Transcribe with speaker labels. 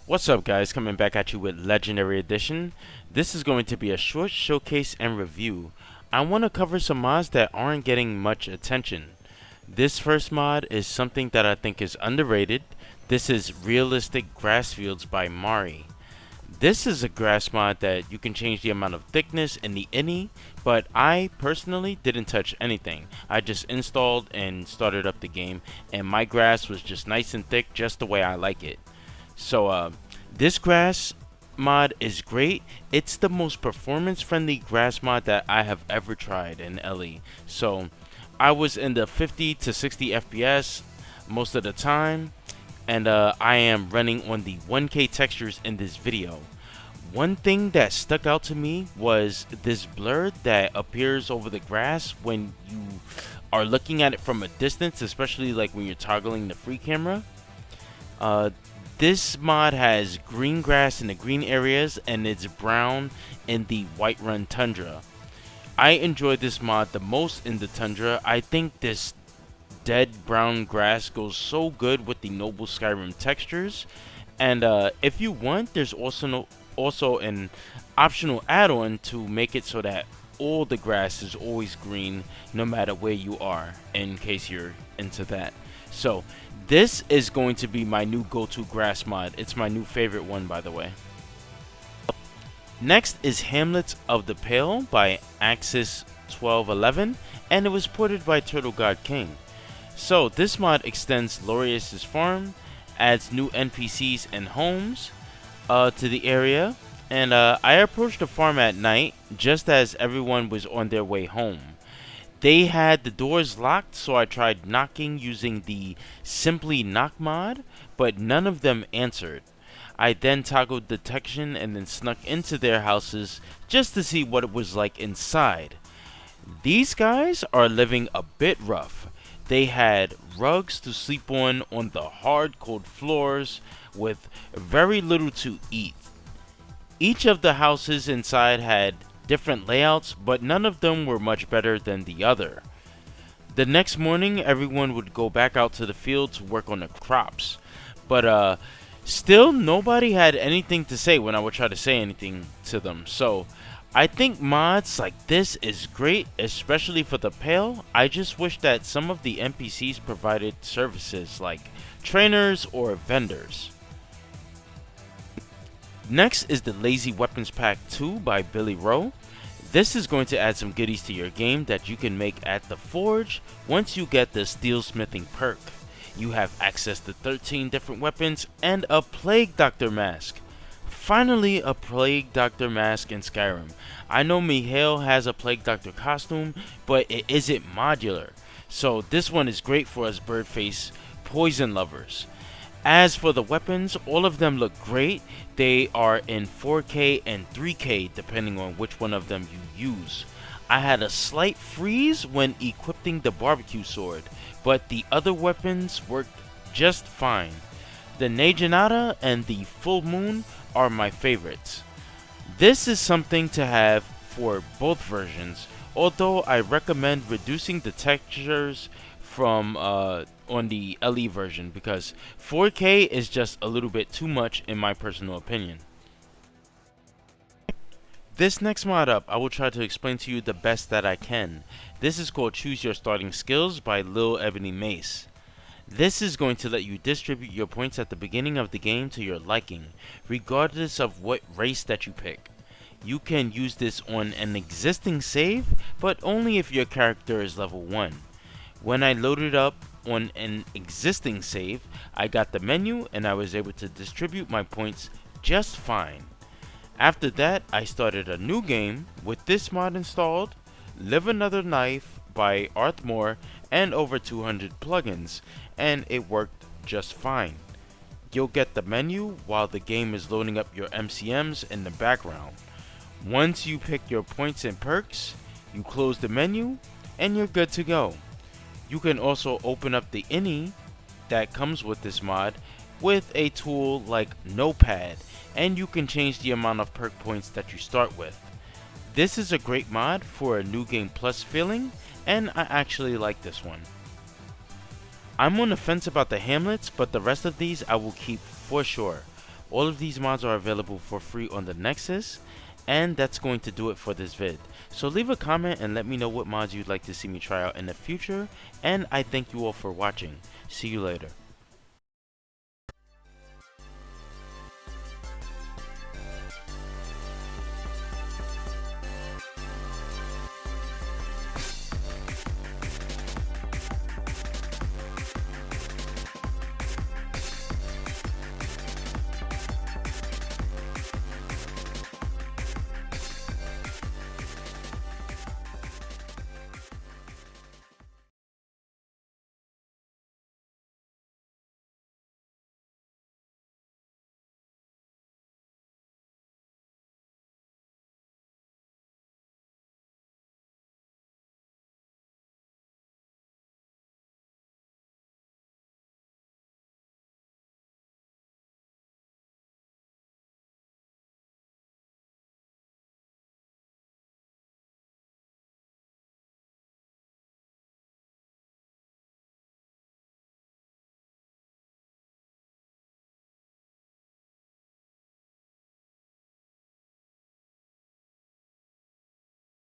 Speaker 1: What's up, guys? Coming back at you with Legendary Edition. This is going to be a short showcase and review. I want to cover some mods that aren't getting much attention. This first mod is something that I think is underrated. This is Realistic Grass Fields by Mari. This is a grass mod that you can change the amount of thickness in the innie, but I personally didn't touch anything. I just installed and started up the game, and my grass was just nice and thick, just the way I like it. So this grass mod is great. It's the most performance friendly grass mod that I have ever tried in LE. So I was in the 50 to 60 FPS most of the time, and I am running on the 1K textures in this video. One thing that stuck out to me was this blur that appears over the grass when you are looking at it from a distance, especially like when you're toggling the free camera. Uh, this mod has green grass in the green areas and it's brown in the Whiterun tundra. I enjoy this mod the most in the tundra. I think this dead brown grass goes so good with the Noble Skyrim textures. And if you want, there's also an optional add-on to make it so that all the grass is always green no matter where you are, in case you're into that. So this is going to be my new go-to grass mod. It's my new favorite one, by the way. Next is Hamlets of the Pale by Axis 1211, and it was ported by Turtle God King. So this mod extends Lorius's farm, adds new NPCs and homes to the area, and I approached the farm at night just as everyone was on their way home. They had the doors locked, so I tried knocking using the Simply Knock mod, but none of them answered. I then toggled detection and then snuck into their houses just to see what it was like inside. These guys are living a bit rough. They had rugs to sleep on the hard cold floors with very little to eat. Each of the houses inside had different layouts, but none of them were much better than the other. The next morning, everyone would go back out to the field to work on the crops, but still nobody had anything to say when I would try to say anything to them. So I think mods like this is great, especially for the Pale. I just wish that some of the NPCs provided services like trainers or vendors. Next is the Lazy Weapons Pack 2 by Billy Rowe. This is going to add some goodies to your game that you can make at the Forge once you get the Steelsmithing perk. You have access to 13 different weapons and a Plague Doctor mask. Finally, a Plague Doctor mask in Skyrim. I know Mihail has a Plague Doctor costume, but it isn't modular. So this one is great for us Birdface poison lovers. As for the weapons, all of them look great. They are in 4K and 3K depending on which one of them you use. I had a slight freeze when equipping the barbecue sword, but the other weapons worked just fine. The Naginata and the Full Moon are my favorites. This is something to have for both versions, although I recommend reducing the textures from on the LE version because 4K is just a little bit too much in my personal opinion. This next mod up, I will try to explain to you the best that I can. This is called Choose Your Starting Skills by Lil Ebony Mace. This is going to let you distribute your points at the beginning of the game to your liking, regardless of what race that you pick. You can use this on an existing save, but only if your character is level 1. When I loaded up on an existing save, I got the menu and I was able to distribute my points just fine. After that, I started a new game with this mod installed, Live Another Life by Arthmore, and over 200 plugins, and it worked just fine. You'll get the menu while the game is loading up your MCMs in the background. Once you pick your points and perks, you close the menu and you're good to go. You can also open up the innie that comes with this mod with a tool like Notepad, and you can change the amount of perk points that you start with. This is a great mod for a new game plus feeling, and I actually like this one. I'm on the fence about the Hamlets, but the rest of these I will keep for sure. All of these mods are available for free on the Nexus, and that's going to do it for this vid. So leave a comment and let me know what mods you'd like to see me try out in the future, and I thank you all for watching. See you later.